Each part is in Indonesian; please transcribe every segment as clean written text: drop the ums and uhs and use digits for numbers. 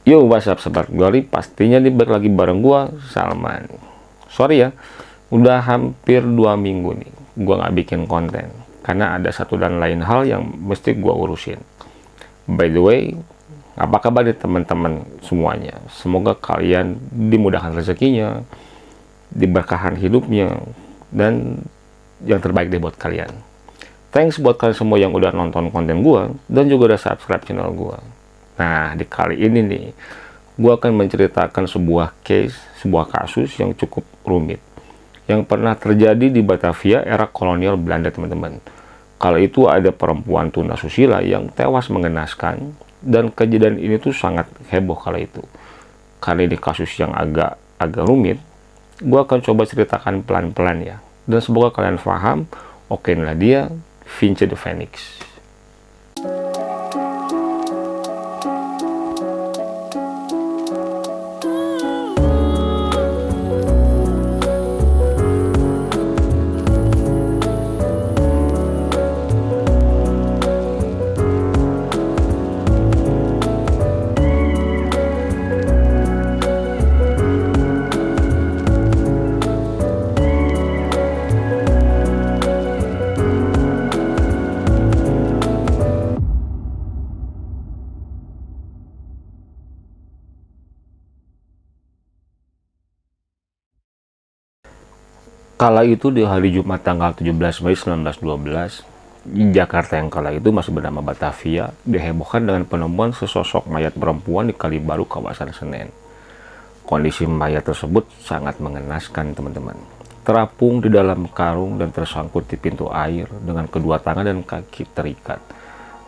Yo, what's up Sobat Glory, pastinya nih balik lagi bareng gua, Salman. Sorry ya, udah hampir 2 minggu nih gua nggak bikin konten karena ada satu dan lain hal yang mesti gua urusin. By the way, apa kabar nih teman-teman semuanya? Semoga kalian dimudahkan rezekinya, diberkahan hidupnya, dan yang terbaik deh buat kalian. Thanks buat kalian semua yang udah nonton konten gua dan juga udah subscribe channel gua. Nah, di kali ini nih, gue akan menceritakan sebuah kasus yang cukup rumit, yang pernah terjadi di Batavia era kolonial Belanda, teman-teman. Kala itu ada perempuan tunasusila yang tewas mengenaskan, dan kejadian ini tuh sangat heboh kala itu. Karena ini kasus yang agak rumit, gue akan coba ceritakan pelan-pelan ya, dan semoga kalian paham. Oke, inilah dia, Vince the Phoenix. Kala itu di hari Jumat tanggal 17 Mei 1912, di Jakarta yang kala itu masih bernama Batavia, dihebohkan dengan penemuan sesosok mayat perempuan di Kalibaru, kawasan Senen. Kondisi mayat tersebut sangat mengenaskan, teman-teman. Terapung di dalam karung dan tersangkut di pintu air dengan kedua tangan dan kaki terikat.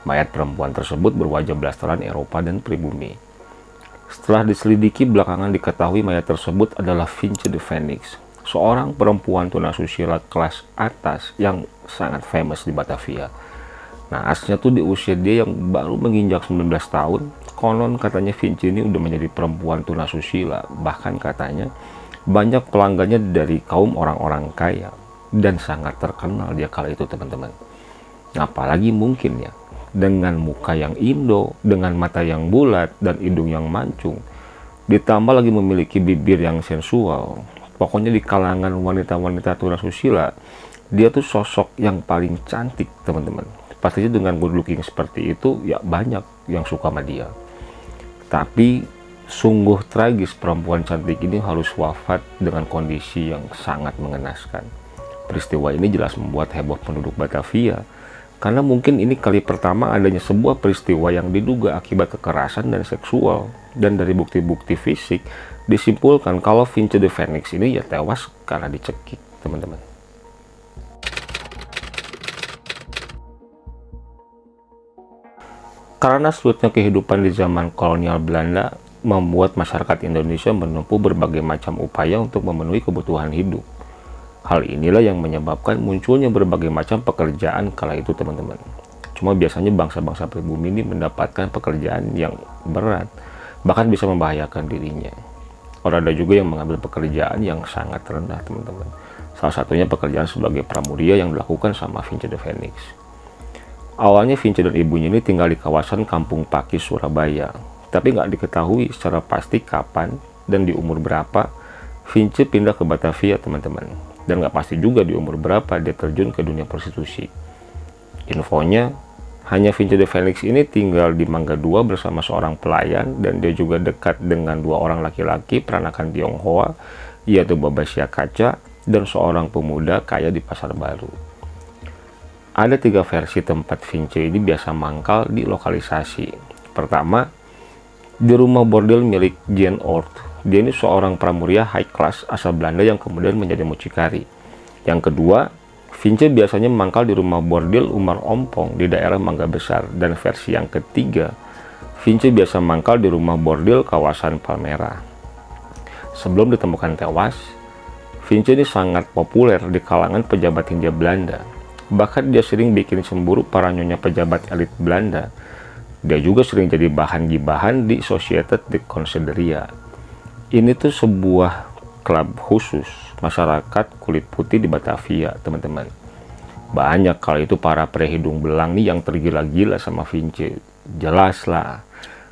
Mayat perempuan tersebut berwajah blasteran Eropa dan pribumi. Setelah diselidiki, belakangan diketahui mayat tersebut adalah Vince the Phoenix, seorang perempuan tunasusila kelas atas yang sangat famous di Batavia. Nah, aslinya tuh di usia dia yang baru menginjak 19 tahun, konon katanya Vince ini udah menjadi perempuan tunasusila. Bahkan katanya banyak pelanggannya dari kaum orang-orang kaya dan sangat terkenal dia kala itu, teman-teman. Apalagi mungkin ya, dengan muka yang Indo, dengan mata yang bulat dan hidung yang mancung, ditambah lagi memiliki bibir yang sensual. Pokoknya di kalangan wanita-wanita tunasusila, dia tuh sosok yang paling cantik, teman-teman. Pastinya dengan good looking seperti itu, ya banyak yang suka sama dia. Tapi sungguh tragis, perempuan cantik ini harus wafat dengan kondisi yang sangat mengenaskan. Peristiwa ini jelas membuat heboh penduduk Batavia, karena mungkin ini kali pertama adanya sebuah peristiwa yang diduga akibat kekerasan dan seksual. Dan dari bukti-bukti fisik, disimpulkan kalau Vince the Phoenix ini ya tewas karena dicekik, teman-teman. Karena sulitnya kehidupan di zaman kolonial Belanda membuat masyarakat Indonesia menempuh berbagai macam upaya untuk memenuhi kebutuhan hidup. Hal inilah yang menyebabkan munculnya berbagai macam pekerjaan kala itu, teman-teman. Cuma biasanya bangsa-bangsa pribumi ini mendapatkan pekerjaan yang berat, bahkan bisa membahayakan dirinya. Orang ada juga yang mengambil pekerjaan yang sangat rendah, teman-teman. Salah satunya pekerjaan sebagai pramudia yang dilakukan sama Vince the Phoenix. Awalnya Vince dan ibunya ini tinggal di kawasan Kampung Pakis, Surabaya. Tapi nggak diketahui secara pasti kapan dan di umur berapa Vince pindah ke Batavia, teman-teman. Dan nggak pasti juga di umur berapa dia terjun ke dunia prostitusi. Infonya, hanya Vince the Phoenix ini tinggal di Mangga 2 bersama seorang pelayan, dan dia juga dekat dengan 2 orang laki-laki peranakan Tionghoa, yaitu Babasia Kaca dan seorang pemuda kaya di Pasar Baru. Ada 3 versi tempat Vince ini biasa mangkal di lokalisasi. Pertama, di rumah bordel milik Jane Oort. Dia ini seorang pramuria high class asal Belanda yang kemudian menjadi mucikari. Yang kedua, Vince biasanya mangkal di rumah bordil Umar Ompong di daerah Mangga Besar. Dan versi yang ketiga, Vince biasa mangkal di rumah bordil kawasan Palmera. Sebelum ditemukan tewas, Vince ini sangat populer di kalangan pejabat Hindia Belanda. Bahkan dia sering bikin cemburu para nyonya pejabat elit Belanda. Dia juga sering jadi bahan gibahan di Societet de Consideria. Ini tuh sebuah klub khusus masyarakat kulit putih di Batavia, teman-teman. Banyak kali itu para pria hidung belang nih yang tergila-gila sama Vince. Jelas lah,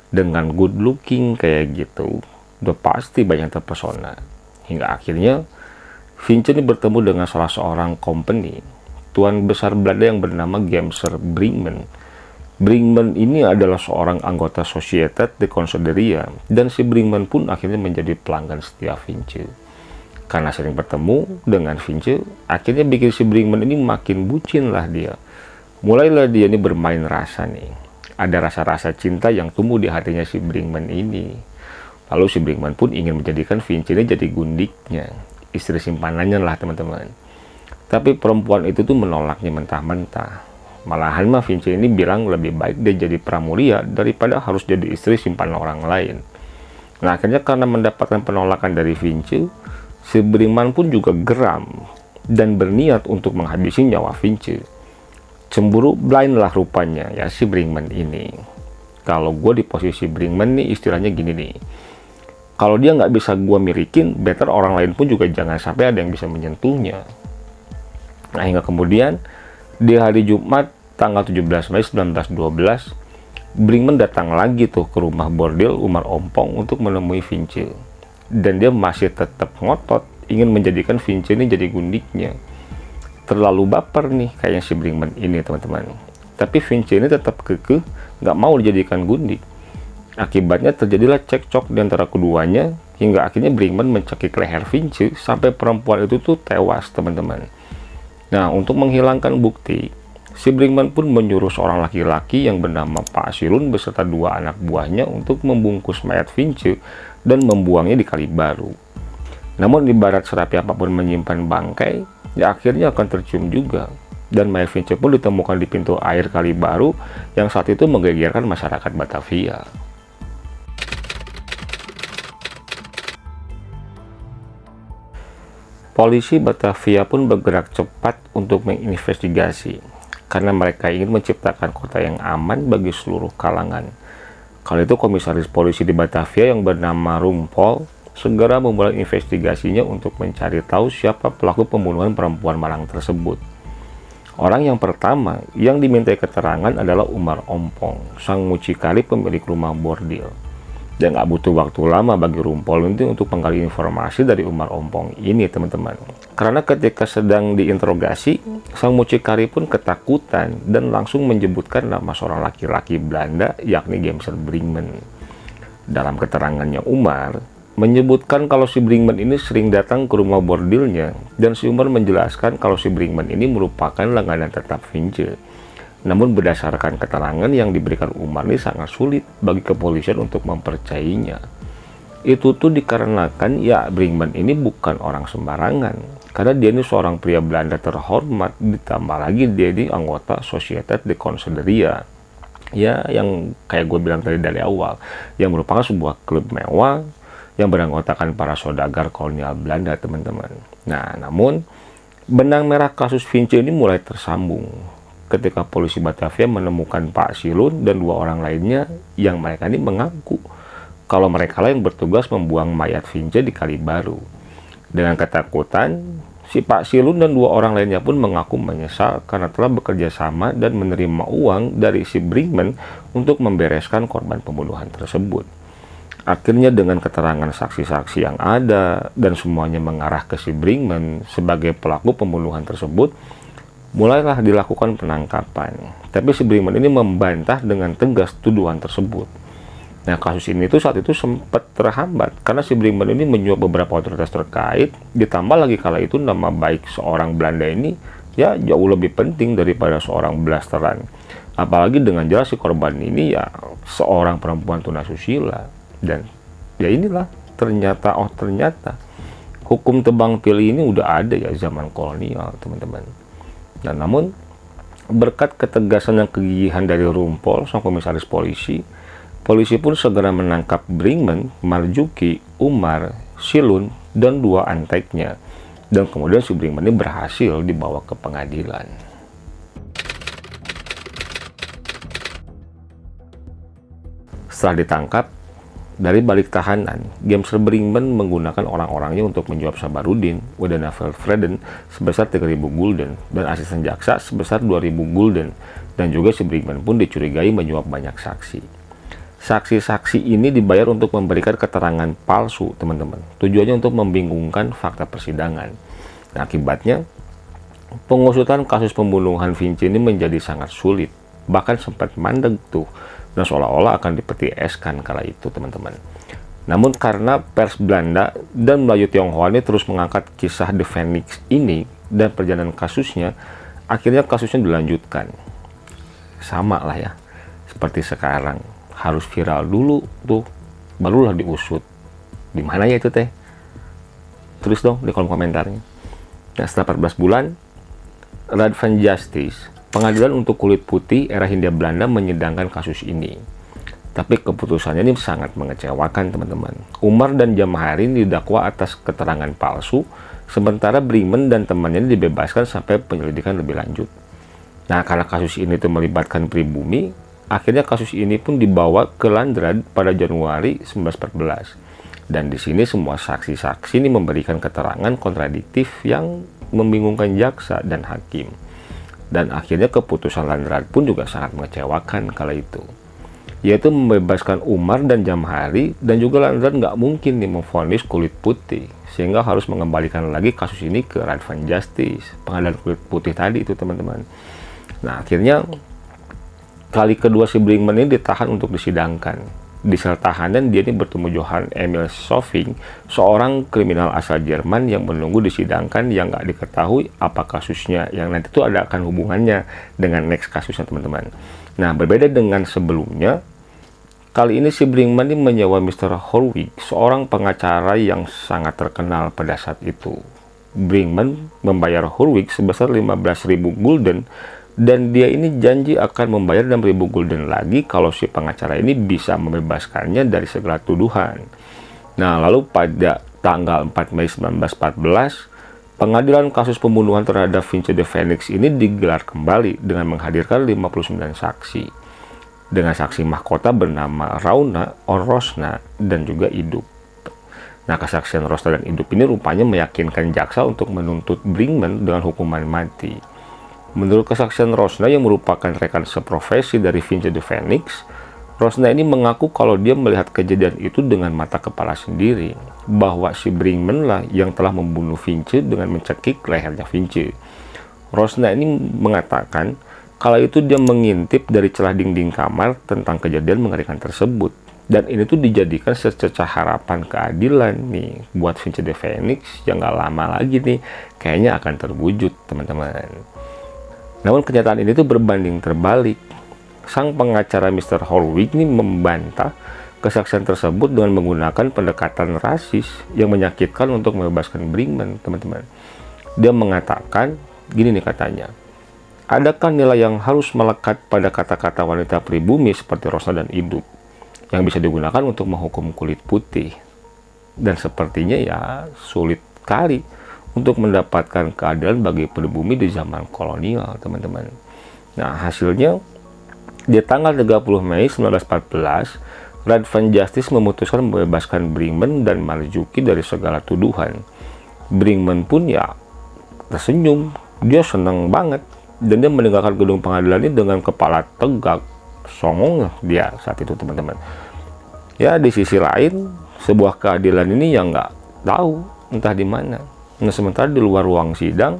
Dengan good looking kayak gitu, udah pasti banyak terpesona. Hingga akhirnya Vince ini bertemu dengan salah seorang company, tuan besar Belanda yang bernama Gemser Brinkmann. Brinkmann ini adalah seorang anggota Societat de Consideria, dan si Brinkmann pun akhirnya menjadi pelanggan setia Vince. Karena sering bertemu dengan Vince, akhirnya bikin si Brinkmann ini makin bucin lah dia. Mulailah dia ini bermain rasa nih. Ada rasa-rasa cinta yang tumbuh di hatinya si Brinkmann ini. Lalu si Brinkmann pun ingin menjadikan Vince ini jadi gundiknya, istri simpanannya lah teman-teman. Tapi perempuan itu tuh menolaknya mentah-mentah. Malahan mah Vince ini bilang lebih baik dia jadi pramuria daripada harus jadi istri simpanan orang lain. Nah akhirnya karena mendapatkan penolakan dari Vince, si Brinkmann pun juga geram dan berniat untuk menghabisi nyawa Vince. Cemburu blind lah rupanya ya si Brinkmann ini. Kalau gue di posisi Brinkmann nih istilahnya gini nih. Kalau dia nggak bisa gue milikin, better orang lain pun juga jangan sampai ada yang bisa menyentuhnya. Nah hingga kemudian di hari Jumat tanggal 17 Mei 1912, Brinkmann datang lagi tuh ke rumah bordil Umar Ompong untuk menemui Vince. Dan dia masih tetap ngotot ingin menjadikan Vince ini jadi gundiknya. Terlalu baper nih kayaknya si Brinkmann ini teman-teman. Tapi Vince ini tetap kekeh nggak mau dijadikan gundik. Akibatnya terjadilah cekcok di antara keduanya hingga akhirnya Brinkmann mencekik leher Vince sampai perempuan itu tuh tewas teman-teman. Nah untuk menghilangkan bukti, si Brinkmann pun menyuruh seorang laki-laki yang bernama Pak Silun beserta 2 anak buahnya untuk membungkus mayat Vince dan membuangnya di Kali Baru. Namun ibarat serapi apapun menyimpan bangkai, ya akhirnya akan tercium juga. Dan mayat Vince pun ditemukan di pintu air Kali Baru yang saat itu menggegerkan masyarakat Batavia. Polisi Batavia pun bergerak cepat untuk menginvestigasi, karena mereka ingin menciptakan kota yang aman bagi seluruh kalangan. Kala itu komisaris polisi di Batavia yang bernama Rumpol segera memulai investigasinya untuk mencari tahu siapa pelaku pembunuhan perempuan malang tersebut. Orang yang pertama yang dimintai keterangan adalah Umar Ompong, sang mucikari pemilik rumah bordil. Dan nggak butuh waktu lama bagi Rumpol itu untuk menggali informasi dari Umar Ompong ini teman-teman. Karena ketika sedang diinterogasi, sang mucikari pun ketakutan dan langsung menyebutkan nama seorang laki-laki Belanda yakni Gemser Brinkmann. Dalam keterangannya Umar menyebutkan kalau si Brinkmann ini sering datang ke rumah bordilnya, dan si Umar menjelaskan kalau si Brinkmann ini merupakan langganan tetap Vince. Namun berdasarkan keterangan yang diberikan Umar ini sangat sulit bagi kepolisian untuk mempercayainya. Itu tuh dikarenakan ya Brinkmann ini bukan orang sembarangan, karena dia ini seorang pria Belanda terhormat, ditambah lagi dia ini anggota Societat de Consideria. Ya yang kayak gue bilang tadi dari awal, yang merupakan sebuah klub mewah yang beranggotakan para saudagar kolonial Belanda teman-teman. Nah namun benang merah kasus Vince ini mulai tersambung ketika polisi Batavia menemukan Pak Silun dan 2 orang lainnya yang mereka ini mengaku kalau mereka lah yang bertugas membuang mayat Vince di Kali Baru. Dengan ketakutan, si Pak Silun dan 2 orang lainnya pun mengaku menyesal karena telah bekerja sama dan menerima uang dari si Brinkmann untuk membereskan korban pembunuhan tersebut. Akhirnya dengan keterangan saksi-saksi yang ada dan semuanya mengarah ke si Brinkmann sebagai pelaku pembunuhan tersebut, mulailah dilakukan penangkapan. Tapi si Brinkmann ini membantah dengan tegas tuduhan tersebut. Nah kasus ini tuh saat itu sempat terhambat karena si Brinkmann ini menyuap beberapa otoritas terkait, ditambah lagi kala itu nama baik seorang Belanda ini ya jauh lebih penting daripada seorang blasteran. Apalagi dengan jelas si korban ini ya seorang perempuan tunasusila. Dan ya inilah ternyata hukum tebang pilih ini udah ada ya zaman kolonial teman-teman. Dan namun berkat ketegasan dan kegigihan dari Rumpol sang komisaris polisi pun segera menangkap Brinkmann, Marzuki, Umar, Silun, dan 2 anteknya. Dan kemudian si Brinkmann ini berhasil dibawa ke pengadilan. Setelah ditangkap, dari balik tahanan, Gemser Brinkmann menggunakan orang-orangnya untuk menjawab Sabarudin, Wedenavel Freden sebesar 3.000 gulden, dan asisten jaksa sebesar 2.000 gulden, dan juga si Brinkmann pun dicurigai menyuap banyak saksi. Saksi-saksi ini dibayar untuk memberikan keterangan palsu, teman-teman. Tujuannya untuk membingungkan fakta persidangan. Nah, akibatnya, pengusutan kasus pembunuhan Vinci ini menjadi sangat sulit. Bahkan sempat mandek tuh, dan seolah-olah akan dipeti eskan kala itu, teman-teman. Namun karena pers Belanda dan Melayu Tionghoa ini terus mengangkat kisah The Phoenix ini dan perjalanan kasusnya, akhirnya kasusnya dilanjutkan. Sama lah ya, seperti sekarang. Harus viral dulu tuh, barulah diusut. Di mana ya itu teh? Tulis dong di kolom komentarnya. Nah, setelah 14 bulan, Raad van Justice, pengadilan untuk kulit putih era Hindia Belanda menyidangkan kasus ini. Tapi keputusannya ini sangat mengecewakan, teman-teman. Umar dan Jamahari didakwa atas keterangan palsu, sementara Brinkman dan temannya dibebaskan sampai penyelidikan lebih lanjut. Nah, karena kasus ini tuh melibatkan pribumi, akhirnya kasus ini pun dibawa ke Landraad pada Januari 1914. Dan di sini semua saksi-saksi ini memberikan keterangan kontradiktif yang membingungkan jaksa dan hakim. Dan akhirnya keputusan Landraad pun juga sangat mengecewakan kala itu, yaitu membebaskan Umar dan Jamahari, dan juga Landraad nggak mungkin nih memvonis kulit putih, sehingga harus mengembalikan lagi kasus ini ke Raad van Justice, pengadilan kulit putih tadi itu, teman-teman. Nah, akhirnya kali kedua si Brinkman ini ditahan untuk disidangkan. Di sel tahanan dia ini bertemu Johann Emil Schöffing, seorang kriminal asal Jerman yang menunggu disidangkan, yang nggak diketahui apa kasusnya, yang nanti itu ada akan hubungannya dengan next kasusnya, teman-teman. Nah, berbeda dengan sebelumnya, kali ini si Brinkman ini menyewa Mr. Horwig, seorang pengacara yang sangat terkenal pada saat itu. Brinkman membayar Horwig sebesar 15.000 gulden, dan dia ini janji akan membayar 6.000 gulden lagi kalau si pengacara ini bisa membebaskannya dari segala tuduhan. Nah, lalu pada tanggal 4 Mei 1914, pengadilan kasus pembunuhan terhadap Vinci de Phoenix ini digelar kembali dengan menghadirkan 59 saksi. Dengan saksi mahkota bernama Rauna, Rosna, dan juga Idup. Nah, kesaksian Rosna dan Idup ini rupanya meyakinkan jaksa untuk menuntut Brinkman dengan hukuman mati. Menurut kesaksian Rosna yang merupakan rekan seprofesi dari Vinci de Phoenix, Rosna ini mengaku kalau dia melihat kejadian itu dengan mata kepala sendiri, bahwa si Brinkman lah yang telah membunuh Vinci dengan mencekik lehernya Vinci. Rosna ini mengatakan kalau itu dia mengintip dari celah dinding kamar tentang kejadian mengerikan tersebut. Dan ini tuh dijadikan secercah harapan keadilan nih buat Vinci de Phoenix yang gak lama lagi nih kayaknya akan terwujud, teman-teman. Namun kenyataan ini tuh berbanding terbalik. Sang pengacara Mr. Horwig ini membantah kesaksian tersebut dengan menggunakan pendekatan rasis yang menyakitkan untuk membebaskan Brinkman, teman-teman. Dia mengatakan, gini nih katanya, adakah nilai yang harus melekat pada kata-kata wanita pribumi seperti Rosna dan Idup yang bisa digunakan untuk menghukum kulit putih? Dan sepertinya ya sulit kali untuk mendapatkan keadilan bagi pribumi di zaman kolonial, teman-teman. Nah, hasilnya di tanggal 30 Mei 1914, Raad van Justice memutuskan membebaskan Brinkman dan Marzuki dari segala tuduhan. Brinkman pun ya tersenyum, dia senang banget, dan dia meninggalkan gedung pengadilan ini dengan kepala tegak, songong lah dia saat itu, teman-teman. Ya, di sisi lain, sebuah keadilan ini yang nggak tahu entah di mana. Nah, sementara di luar ruang sidang,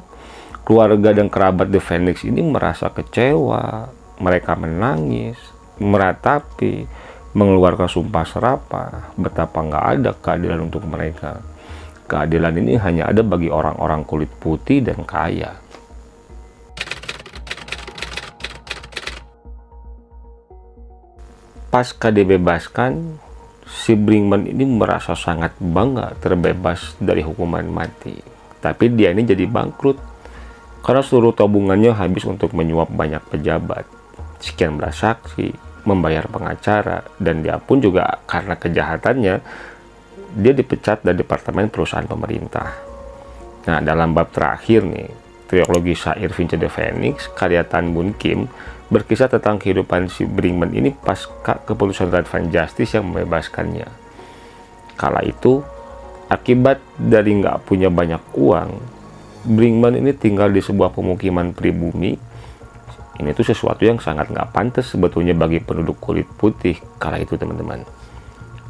keluarga dan kerabat The Phoenix ini merasa kecewa. Mereka menangis, meratapi, mengeluarkan sumpah serapah, betapa nggak ada keadilan untuk mereka. Keadilan ini hanya ada bagi orang-orang kulit putih dan kaya. Pasca dibebaskan, si Brinkman ini merasa sangat bangga terbebas dari hukuman mati. Tapi dia ini jadi bangkrut karena seluruh tabungannya habis untuk menyuap banyak pejabat, sekian belas saksi, membayar pengacara, dan dia pun juga karena kejahatannya dia dipecat dari departemen perusahaan pemerintah. Nah, dalam bab terakhir nih, trilogi syair Vinci de Phoenix karya Tan Bun Kim berkisah tentang kehidupan si Brinkman ini pasca keputusan Raad van Justice yang membebaskannya. Kala itu, akibat dari nggak punya banyak uang, Brinkman ini tinggal di sebuah pemukiman pribumi Ini tuh sesuatu yang sangat nggak pantas sebetulnya bagi penduduk kulit putih kala itu, teman-teman.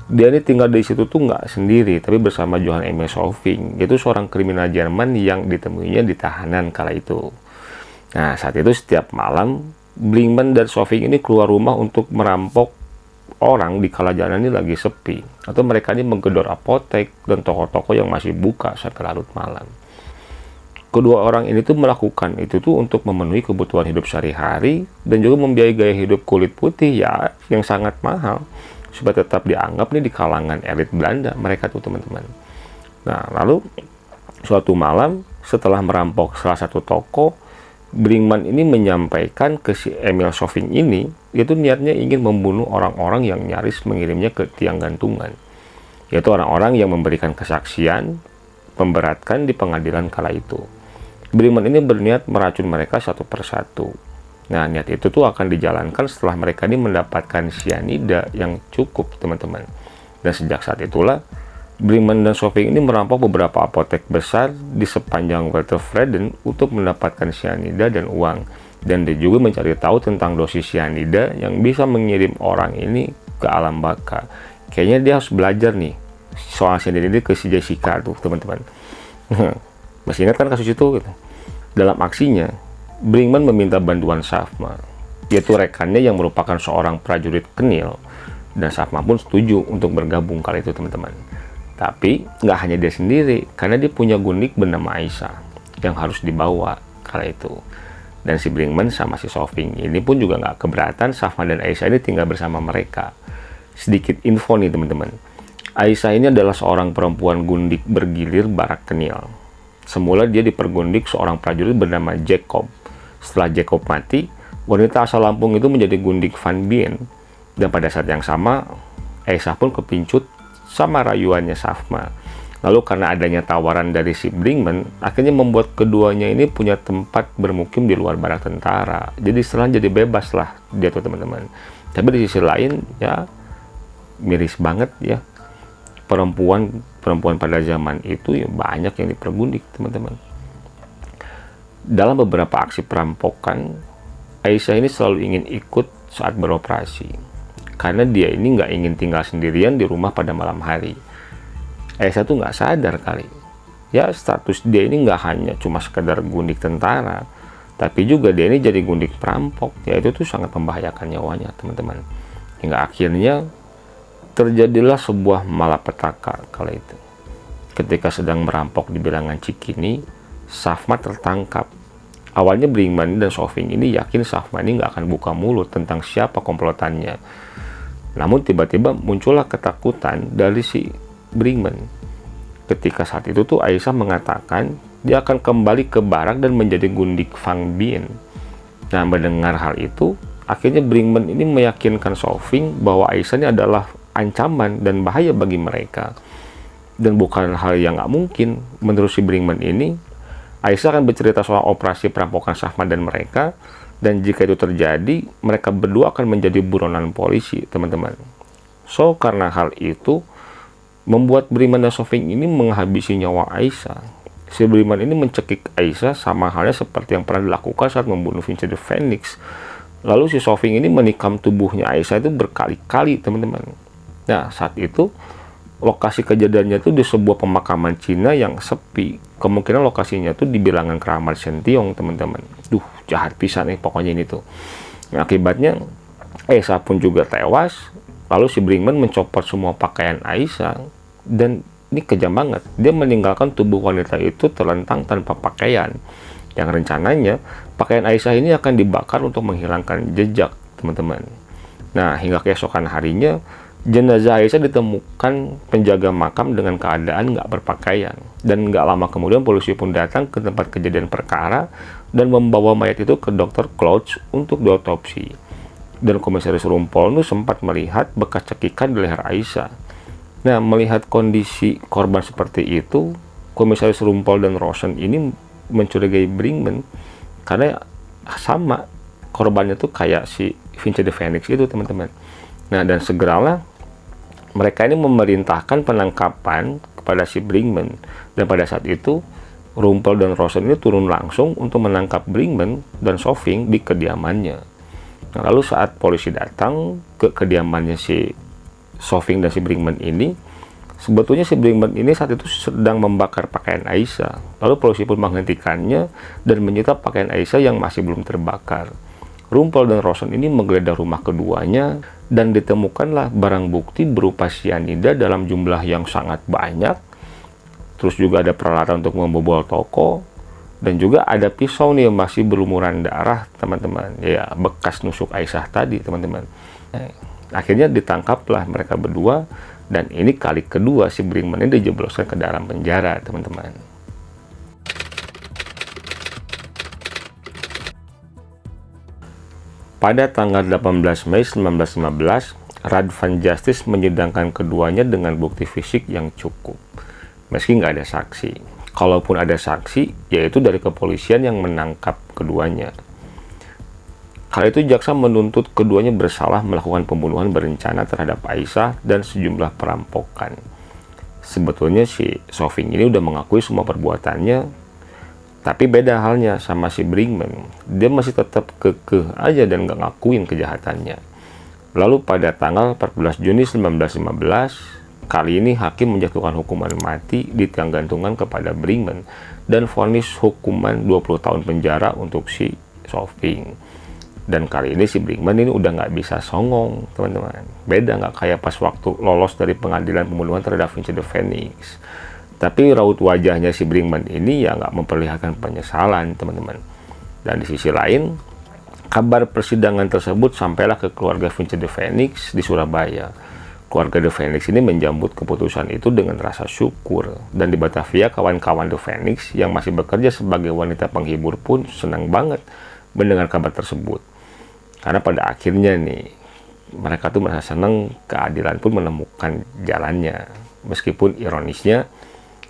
Dia ini tinggal di situ tuh nggak sendiri, tapi bersama Johann Emil Solving, yaitu seorang kriminal Jerman yang ditemuinya di tahanan kala itu. Nah, saat itu setiap malam, Brinkmann dan Solving ini keluar rumah untuk merampok orang di kala jalan ini lagi sepi. Atau mereka ini menggedor apotek dan toko-toko yang masih buka sampai larut malam. Kedua orang ini tuh melakukan itu tuh untuk memenuhi kebutuhan hidup sehari-hari dan juga membiayai gaya hidup kulit putih ya yang sangat mahal supaya tetap dianggap nih di kalangan elit Belanda mereka tuh, teman-teman. Nah, lalu suatu malam setelah merampok salah satu toko, Brinkmann ini menyampaikan ke si Emil Solving ini, yaitu niatnya ingin membunuh orang-orang yang nyaris mengirimnya ke tiang gantungan, yaitu orang-orang yang memberikan kesaksian memberatkan di pengadilan kala itu. Brinkmann ini berniat meracun mereka satu persatu. Nah, niat itu tuh akan dijalankan setelah mereka ini mendapatkan sianida yang cukup, teman-teman. Dan sejak saat itulah, Brinkmann dan Solving ini merampok beberapa apotek besar di sepanjang Walterfreden untuk mendapatkan sianida dan uang. Dan dia juga mencari tahu tentang dosis sianida yang bisa mengirim orang ini ke alam baka. Kayaknya dia harus belajar nih soal sianida ini ke si Jessica tuh, teman-teman. Masih ingat kan kasus itu? Gitu. Dalam aksinya, Brinkmann meminta bantuan Schaffma, yaitu rekannya yang merupakan seorang prajurit Kenil, dan Schaffma pun setuju untuk bergabung kali itu, teman-teman. Tapi nggak hanya dia sendiri, karena dia punya gundik bernama Aisyah yang harus dibawa kala itu. Dan si Brinkmann sama si Solving ini pun juga nggak keberatan Schaffma dan Aisyah ini tinggal bersama mereka. Sedikit info nih, teman-teman. Aisyah ini adalah seorang perempuan gundik bergilir barak Kenil. Semula dia dipergundik seorang prajurit bernama Jacob. Setelah Jacob mati, wanita asal Lampung itu menjadi gundik Van Bien. Dan pada saat yang sama, Aisyah pun kepincut sama rayuannya Schaffma. Lalu karena adanya tawaran dari si Brinkmann, akhirnya membuat keduanya ini punya tempat bermukim di luar barak tentara. Jadi setelah jadi bebas lah dia tuh, teman-teman. Tapi di sisi lain, ya miris banget ya. Perempuan pada zaman itu ya banyak yang dipergundik, teman-teman. Dalam beberapa aksi perampokan, Aisyah ini selalu ingin ikut saat beroperasi karena dia ini nggak ingin tinggal sendirian di rumah pada malam hari. Aisyah tuh nggak sadar kali ya, status dia ini nggak hanya cuma sekedar gundik tentara, tapi juga dia ini jadi gundik perampok. Ya itu tuh sangat membahayakan nyawanya, teman-teman. Hingga akhirnya terjadilah sebuah malapetaka kala itu. Ketika sedang merampok di bilangan Cikini, Schaffma tertangkap. Awalnya Brinkmann dan Solving ini yakin Schaffma ini nggak akan buka mulut tentang siapa komplotannya. Namun tiba-tiba muncullah ketakutan dari si Brinkmann. Ketika saat itu tuh Aisyah mengatakan dia akan kembali ke barak dan menjadi gundik Van Bien. Nah, mendengar hal itu, akhirnya Brinkmann ini meyakinkan Solving bahwa Aisyah ini adalah ancaman dan bahaya bagi mereka. Dan bukan hal yang nggak mungkin. Menurut si Brinkmann ini, Aisyah akan bercerita soal operasi perampokan Schaffma dan mereka, dan jika itu terjadi, mereka berdua akan menjadi buronan polisi, teman-teman. So, karena hal itu membuat Brinkmann dan Solving ini menghabisi nyawa Aisyah. Si Brinkmann ini mencekik Aisyah sama halnya seperti yang pernah dilakukan saat membunuh Vincent de Phoenix. Lalu si Solving ini menikam tubuhnya Aisyah itu berkali-kali, teman-teman. Nah, saat itu lokasi kejadiannya itu di sebuah pemakaman Cina yang sepi. Kemungkinan lokasinya tuh di bilangan Keramat Sentiong, teman-teman. Duh, jahat pisan nih pokoknya ini tuh. Nah, akibatnya Aisyah pun juga tewas. Lalu si Brinkmann mencopot semua pakaian Aisyah, dan ini kejam banget. Dia meninggalkan tubuh wanita itu terlentang tanpa pakaian. Yang rencananya pakaian Aisyah ini akan dibakar untuk menghilangkan jejak, teman-teman. Nah, hingga keesokan harinya jenazah Aisyah ditemukan penjaga makam dengan keadaan nggak berpakaian. Dan nggak lama kemudian polisi pun datang ke tempat kejadian perkara dan membawa mayat itu ke Dr. Klotz untuk diotopsi. Dan komisaris Rumpol itu sempat melihat bekas cekikan di leher Aisyah. Nah, melihat kondisi korban seperti itu, komisaris Rumpol dan Rosen ini mencurigai Brinkmann karena sama korbannya tuh kayak si Vincent de Phoenix itu, teman-teman. Nah, dan segeralah mereka ini memerintahkan penangkapan kepada si Brinkmann. Dan pada saat itu Rumpel dan Rosen ini turun langsung untuk menangkap Brinkman dan Solving di kediamannya. Nah, lalu saat polisi datang ke kediamannya si Solving dan si Brinkman ini, sebetulnya si Brinkman ini saat itu sedang membakar pakaian Aisyah. Lalu polisi pun menghentikannya dan menyita pakaian Aisyah yang masih belum terbakar. Rumpel dan Rosen ini menggeledah rumah keduanya dan ditemukanlah barang bukti berupa cyanida dalam jumlah yang sangat banyak. Terus juga ada peralatan untuk membobol toko, dan juga ada pisau nih yang masih berlumuran darah, teman-teman. Ya, bekas nusuk Aisyah tadi, teman-teman. Akhirnya ditangkaplah mereka berdua, dan ini kali kedua si Brinkman ini dijebloskan ke dalam penjara, teman-teman. Pada tanggal 18 Mei 1915, Radvan Justice menyidangkan keduanya dengan bukti fisik yang cukup. Meski nggak ada saksi. Kalaupun ada saksi, yaitu dari kepolisian yang menangkap keduanya. Kala itu jaksa menuntut keduanya bersalah melakukan pembunuhan berencana terhadap Aisyah dan sejumlah perampokan. Sebetulnya si Solving ini udah mengakui semua perbuatannya, tapi beda halnya sama si Brinkman. Dia masih tetap kekeh aja dan nggak ngakuin kejahatannya. Lalu pada tanggal 14 Juni 1915, kali ini hakim menjatuhkan hukuman mati di tiang gantungan kepada Brinkman dan vonis hukuman 20 tahun penjara untuk si Solving. Dan kali ini si Brinkman ini udah nggak bisa songong, teman-teman. Beda nggak kayak pas waktu lolos dari pengadilan pembunuhan terhadap Vincent de Phoenix. Tapi raut wajahnya si Brinkman ini ya nggak memperlihatkan penyesalan, teman-teman. Dan di sisi lain, kabar persidangan tersebut sampailah ke keluarga Vincent de Phoenix di Surabaya. Keluarga de Phoenix ini menjambut keputusan itu dengan rasa syukur. Dan di Batavia, kawan-kawan de Phoenix yang masih bekerja sebagai wanita penghibur pun senang banget mendengar kabar tersebut. Karena pada akhirnya nih, mereka tuh merasa senang keadilan pun menemukan jalannya. Meskipun ironisnya,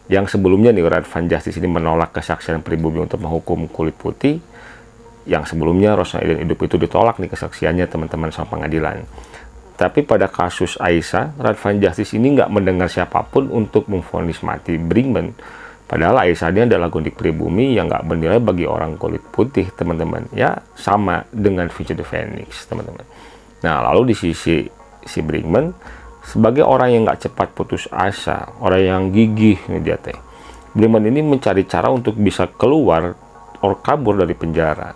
yang sebelumnya nih Radvan Justice ini menolak kesaksian pribumi untuk menghukum kulit putih, yang sebelumnya Rosna Iden hidup itu ditolak nih kesaksiannya, teman-teman, sama pengadilan. Tapi pada kasus Aisyah, Radvan Justice ini nggak mendengar siapapun untuk memvonis mati Brinkman. Padahal Aisyah ini adalah gundik pribumi yang nggak bernilai bagi orang kulit putih, teman-teman. Ya, sama dengan Vincent de Phoenix, teman-teman. Nah, lalu di sisi si Brinkman, sebagai orang yang nggak cepat putus asa, orang yang gigih nih dia teh. Brinkman ini mencari cara untuk bisa keluar atau kabur dari penjara.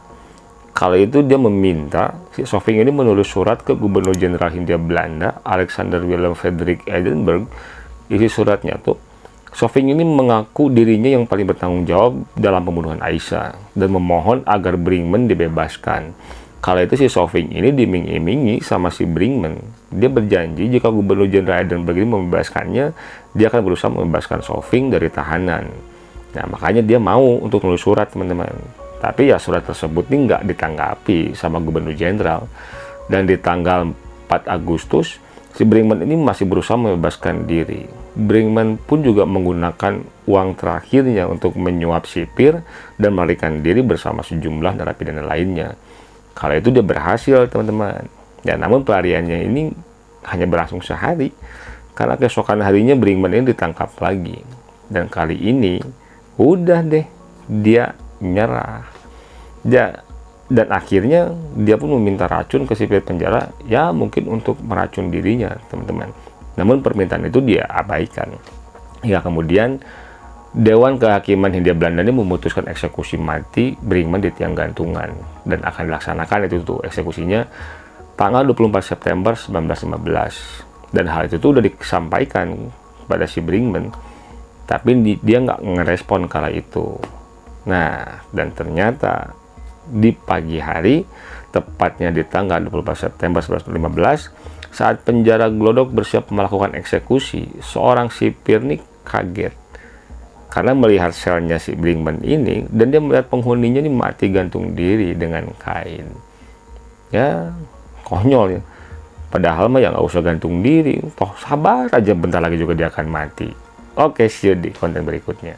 Kala itu dia meminta si Solving ini menulis surat ke Gubernur Jenderal Hindia Belanda, Alexander Willem Frederik Edinburgh. Isi suratnya tuh, Solving ini mengaku dirinya yang paling bertanggung jawab dalam pembunuhan Aisyah dan memohon agar Brinkman dibebaskan. Kala itu si Solving ini diming-imingi sama si Brinkman. Dia berjanji jika Gubernur Jenderal Edinburgh ini membebaskannya, dia akan berusaha membebaskan Solving dari tahanan. Nah, makanya dia mau untuk menulis surat, teman-teman. Tapi ya surat tersebut ini nggak ditanggapi sama Gubernur Jenderal. Dan di tanggal 4 Agustus, si Brinkman ini masih berusaha membebaskan diri. Brinkman pun juga menggunakan uang terakhirnya untuk menyuap sipir dan melarikan diri bersama sejumlah narapidana lainnya. Kala itu dia berhasil, teman-teman. Ya, namun pelariannya ini hanya berlangsung sehari. Karena keesokan harinya Brinkman ini ditangkap lagi. Dan kali ini, udah deh, dia nyerah. Dan akhirnya dia pun meminta racun ke sipir penjara, ya mungkin untuk meracun dirinya, teman-teman. Namun permintaan itu dia abaikan. Ya, kemudian Dewan Kehakiman Hindia Belanda ini memutuskan eksekusi mati Brinkman di tiang gantungan, dan akan dilaksanakan itu tuh eksekusinya tanggal 24 September 1915. Dan hal itu tuh udah disampaikan pada si Brinkman, tapi dia nggak ngerespon kala itu. Nah, dan ternyata di pagi hari, tepatnya di tanggal 24 September 1915, saat penjara Glodok bersiap melakukan eksekusi, seorang sipir nih kaget karena melihat selnya si Brinkman ini, dan dia melihat penghuninya ini mati gantung diri dengan kain. Ya, konyol ya. Padahal mah ya nggak usah gantung diri, toh sabar aja, bentar lagi juga dia akan mati. Oke, see you di konten berikutnya.